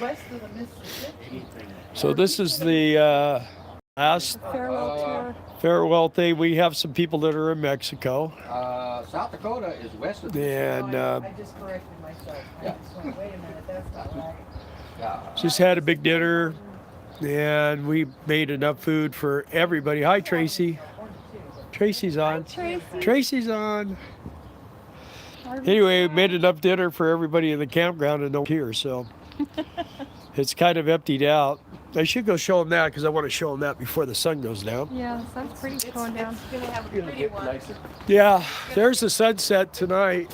west of the Mississippi. So this is the last farewell thing. We have some people that are in Mexico. South Dakota is west of the And I just corrected myself. I just went, wait a minute, that's not right. just had a big dinner, and we made enough food for everybody. Hi, Tracy. Tracy's on. Tracy's on. Anyway, we made enough dinner for everybody in the campground and no here, so it's kind of emptied out. I should go show them that because I want to show them that before the sun goes down. Yeah, the sun's pretty going down. It's going to have a pretty one. Yeah, there's the sunset tonight.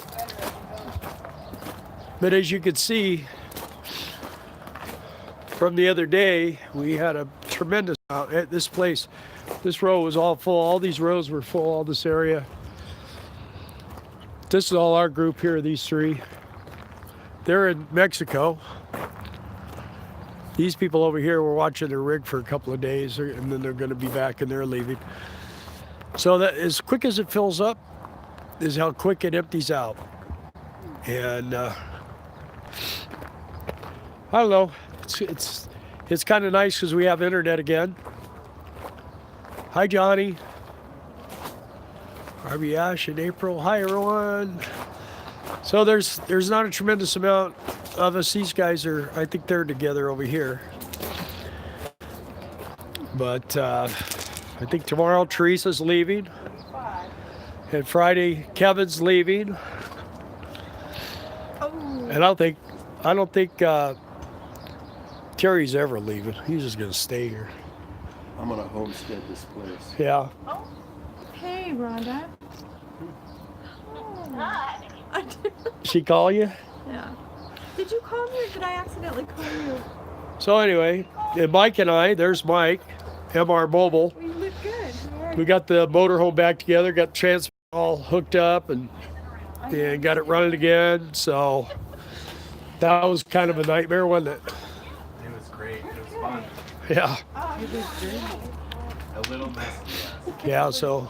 But as you can see from the other day, we had a tremendous amount at this place. This row was all full. All these rows were full, all this area. This is all our group here, these three. They're in Mexico. These people over here were watching their rig for a couple of days, and then they're going to be back and they're leaving. So that as quick as it fills up is how quick it empties out. And I don't know, it's kind of nice because we have internet again. Hi, Johnny. Harvey, Ash, and April. Hi, everyone. So there's not a tremendous amount of us. These guys are, I think they're together over here. But I think tomorrow Teresa's leaving. And Friday Kevin's leaving. And I don't think Terry's ever leaving. He's just gonna stay here. I'm gonna homestead this place. Yeah. Oh. Hey, Rhonda. Hi. She call you? Yeah. Did you call me or did I accidentally call you? So anyway, and Mike and I, there's Mike, MR Mobile. We look good. Right. We got the motorhome back together, got the transmission all hooked up and got it running again. So that was kind of a nightmare, wasn't it? It was great. It was fun. Yeah. A little messy. Yeah, so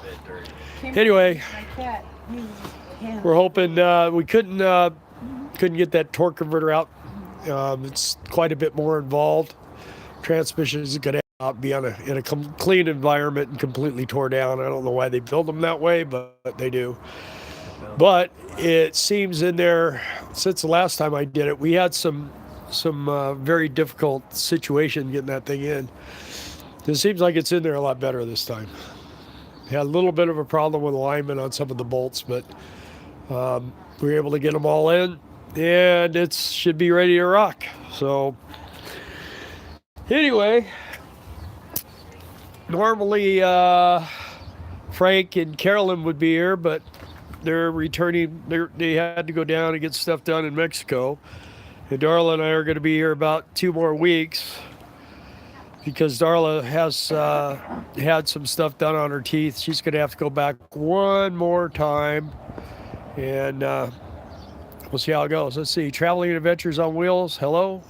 anyway, we're hoping we couldn't get that torque converter out. It's quite a bit more involved. Transmission is going to be in a clean environment and completely tore down. I don't know why they build them that way, but they do. But it seems in there, since the last time I did it, we had some very difficult situation getting that thing in. It seems like it's in there a lot better this time. Had a little bit of a problem with alignment on some of the bolts, but we were able to get them all in, and it should be ready to rock. So anyway, normally Frank and Carolyn would be here, but they're returning. They had to go down and get stuff done in Mexico. And Darla and I are going to be here about 2 more weeks because Darla has had some stuff done on her teeth. She's going to have to go back one more time, and we'll see how it goes. Let's see. Traveling Adventures on Wheels. Hello.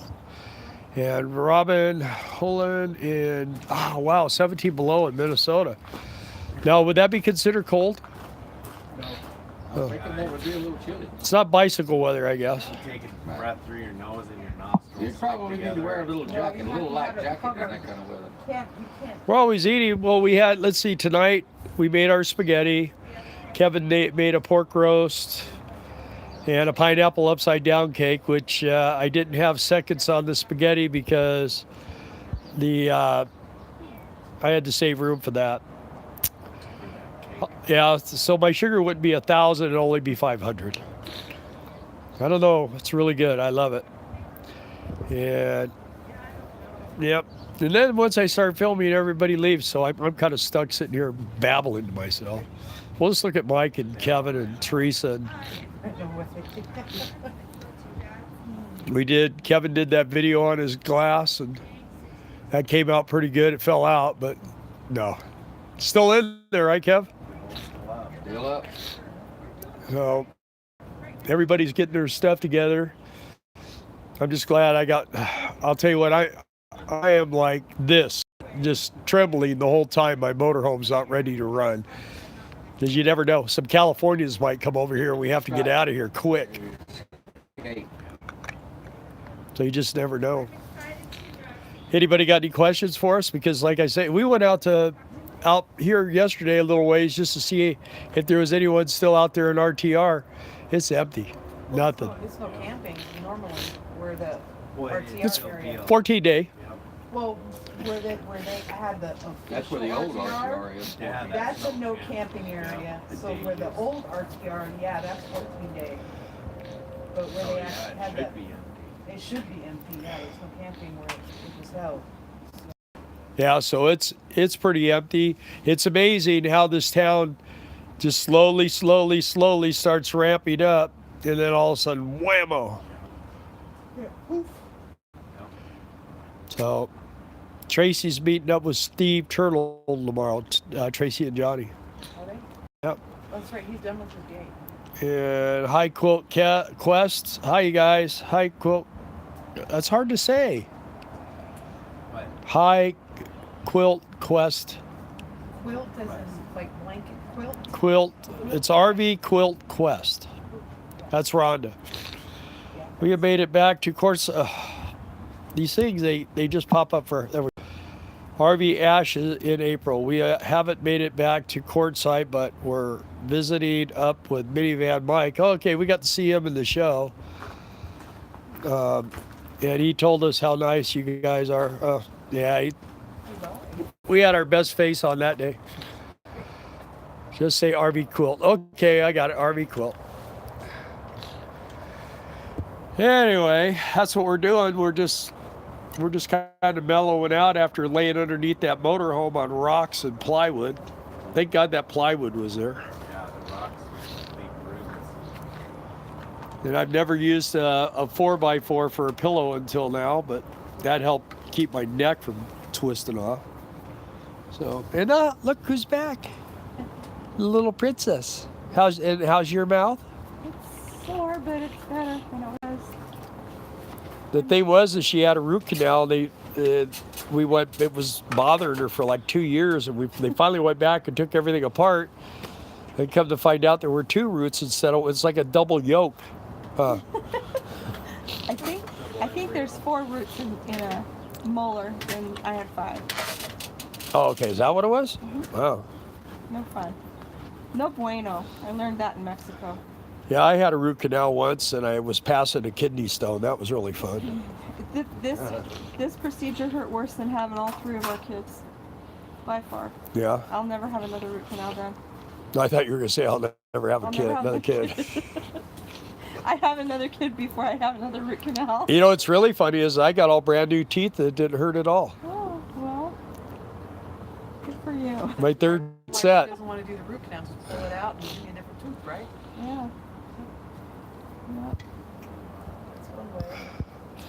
And Robin Holland in, 17 below in Minnesota. Now, would that be considered cold? I think it would be a little chilly. It's not bicycle weather, I guess. Taking breath through your nose and your nostrils. You probably need to wear a little jacket, a little light jacket in that kind of weather. You can't. We're always eating. Well, we had, let's see, tonight we made our spaghetti. Kevin made a pork roast and a pineapple upside down cake, which I didn't have seconds on the spaghetti because I had to save room for that. Yeah, so my sugar wouldn't be 1,000, it'd only be 500. I don't know, it's really good. I love it. And yep. And then once I start filming, everybody leaves, so I'm kind of stuck sitting here babbling to myself. We'll just look at Mike and Kevin and Teresa. And Kevin did that video on his glass, and that came out pretty good. It fell out, but no. Still in there, right, Kev? Still up. So everybody's getting their stuff together. I'm just glad I'll tell you what, I am like this, just trembling the whole time my motorhome's not ready to run. Because you never know. Some Californians might come over here and we have to get out of here quick. Okay. So you just never know. Anybody got any questions for us? Because like I say, we went out here yesterday a little ways just to see if there was anyone still out there in RTR. It's empty. Nothing. It's no camping normally where the It's RTR area. 14 day. Well, where they had the That's where the old RTR is. Yeah, That's a no camping area. So where the old RTR, yeah, that's 14 day. But where they actually had the, it should be empty. Yeah, there's no camping where it was held. Yeah, so it's pretty empty. It's amazing how this town just slowly starts ramping up, and then all of a sudden, whammo. So Tracy's meeting up with Steve Turtle tomorrow. Tracy and Johnny. Are they? Yep. That's right. He's done with his gate. And High Quilt Quest. Hi, you guys. High Quilt. That's hard to say. What? High Quilt Quest. Quilt as in like blanket quilt? Quilt. It's RV Quilt Quest. That's Rhonda. We have made it back to course. These things, they just pop up for RV Ash in April. We haven't made it back to Quartzsite, but we're visiting up with Minivan Mike. Okay, we got to see him in the show. And he told us how nice you guys are. Yeah, we had our best face on that day. Just say RV Quilt. Okay, I got it, RV Quilt. Anyway, that's what we're doing. We're just kind of mellowing out after laying underneath that motorhome on rocks and plywood. Thank God that plywood was there. Yeah, the rocks are big bruises. And I've never used a 4x4 for a pillow until now, but that helped keep my neck from twisting off. So, and look who's back. The little princess. How's your mouth? It's sore, but it's better than it was. The thing was that she had a root canal. It was bothering her for like 2 years, and they finally went back and took everything apart. And come to find out there were 2 roots instead of, it's like a double yolk. I think there's 4 roots in a molar, and I had 5. Oh, okay. Is that what it was? Mm-hmm. Wow. No fun. No bueno. I learned that in Mexico. Yeah, I had a root canal once, and I was passing a kidney stone. That was really fun. This procedure hurt worse than having all 3 of our kids, by far. Yeah. I'll never have another root canal done. I thought you were going to say I'll never have another kid. I have another kid before I have another root canal. You know what's really funny is I got all brand new teeth that didn't hurt at all. Oh, well, good for you. My third He set. doesn't want to do the root canal, so pull it out and give you a different tooth, right? Yeah. Yeah. That's one way.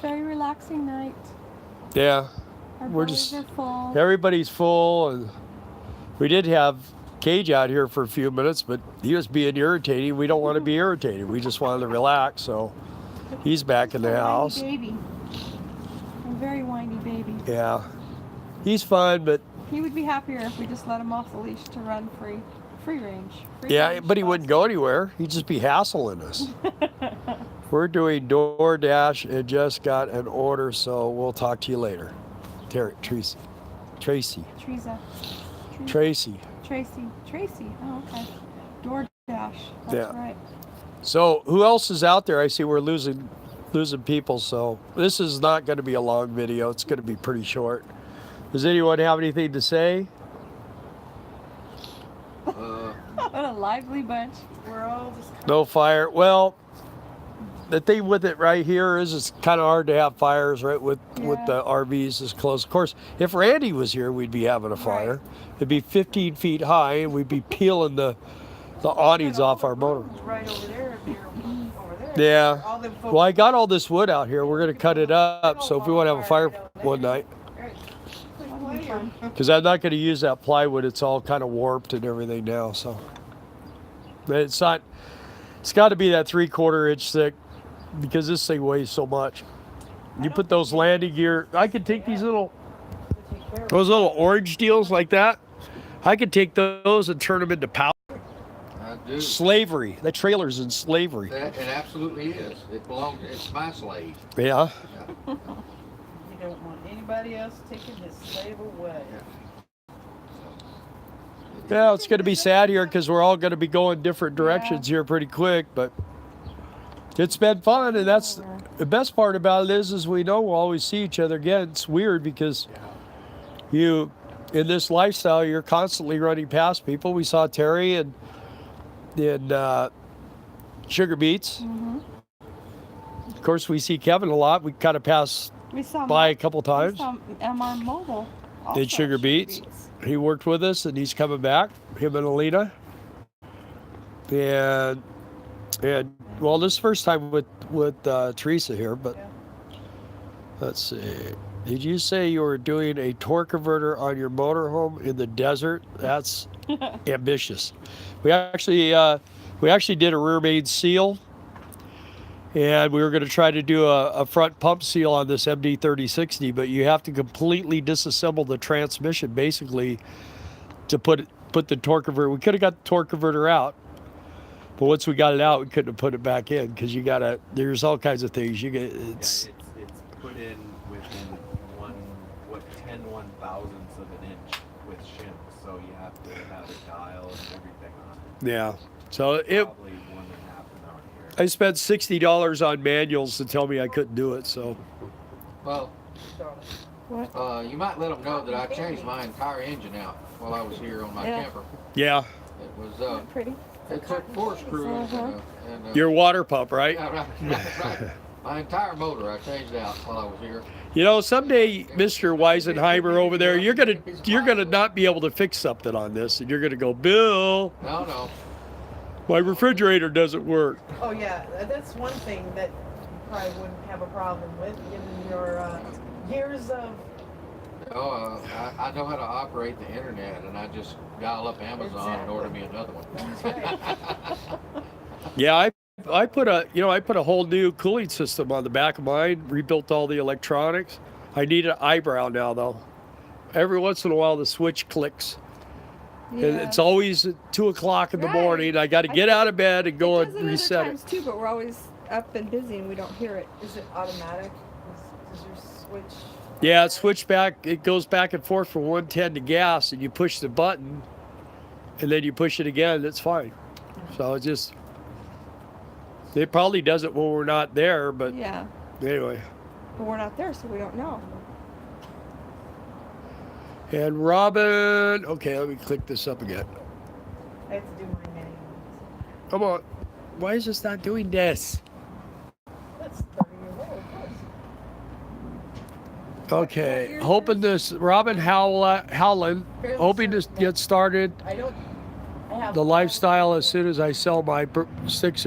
Very relaxing night. Yeah. Our We're bellies just- are full. Everybody's full, and we did have Cage out here for a few minutes, but he was being irritating. We don't want to be irritated. We just wanted to relax, so he's back in the house. Baby. A very whiny baby. Yeah. He's fine, but He would be happier if we just let him off the leash to run free range. yeah, range but he spots. wouldn't go anywhere. He'd just be hassling us. We're doing DoorDash and just got an order, so we'll talk to you later. Tracy. Teresa. Tracy. Tracy. Oh, okay. DoorDash. That's Yeah. right. So who else is out there? I see we're losing people, so this is not going to be a long video. It's going to be pretty short. Does anyone have anything to say? What a lively bunch. We're all just No fire. Well, the thing with it right here is it's kind of hard to have fires right with the RVs this close. Of course, if Randy was here, we'd be having a fire. It'd be 15 feet high, and we'd be peeling the awnings off our motor. right over there, over there. Yeah. All them folks. Well, I got all this wood out here. We're going to cut it up, so if we want to have a fire one night. That'll be fun. Because I'm not going to use that plywood. It's all kind of warped and everything now. So, but it's not. It's got to be that 3/4 inch thick, because this thing weighs so much. You put those landing gear. I could take those little orange deals like that. I could take those and turn them into powder. Just do. slavery. That trailer's in slavery. It absolutely is. It belongs. It's my slave. Yeah. You don't want anybody else taking his slave away. Yeah, it's going to be sad here because we're all going to be going different directions here pretty quick, but it's been fun, and that's the best part about it is we know we'll always see each other again. It's weird because you, in this lifestyle, you're constantly running past people. We saw Terry and Sugar Beets. Of course, we see Kevin a lot. We kind of pass by a couple times. We saw MR Mobile. Did Sugar Beets. He worked with us, and he's coming back. Him and Alina. And well, this is the first time with Teresa here, but let's see. Did you say you were doing a torque converter on your motorhome in the desert? That's ambitious. We actually did a rear main seal, and we were going to try to do a front pump seal on this MD 3060, but you have to completely disassemble the transmission basically to put the torque converter. We could have got the torque converter out, but once we got it out, we couldn't have put it back in because you gotta. There's all kinds of things you get. It's put in within 10/1000ths of an inch with shims, so you have to have a dial and everything on it. Yeah. So Probably 1.5 an hour here. I spent $60 on manuals to tell me I couldn't do it. So Well, What? you might let them know that I changed my entire engine out while I was here on my camper. yeah, It was Pretty. it took 4 screws and your water pump, right? yeah, right. My entire motor I changed out while I was here. You know, someday, Mr. Weisenheimer over there, you're gonna not be able to fix something on this, and you're gonna go, Bill, No. my refrigerator doesn't work. Oh yeah, that's one thing that you probably wouldn't have a problem with, given your years of. Oh, I know how to operate the internet, and I just dial up Amazon and order me another one. That's right. Yeah, I put a whole new cooling system on the back of mine, rebuilt all the electronics. I need an eyebrow now though. Every once in a while the switch clicks. And it's always at 2 o'clock in the morning. I got to get out of bed and go and reset it. Too, but we're always up and busy and we don't hear it. Is it automatic? Does your switch? Yeah, it's switched back. It goes back and forth from 110 to gas, and you push the button, and then you push it again. It's fine. So it probably does it when we're not there, but Yeah, anyway. but we're not there, so we don't know. And Robin, okay, let me click this up again. I have to do my manual. Come on. Why is this not doing this? That's 30 years old. Okay, hoping this, Robin Howland, hoping to get started I have the lifestyle as soon as I sell my 6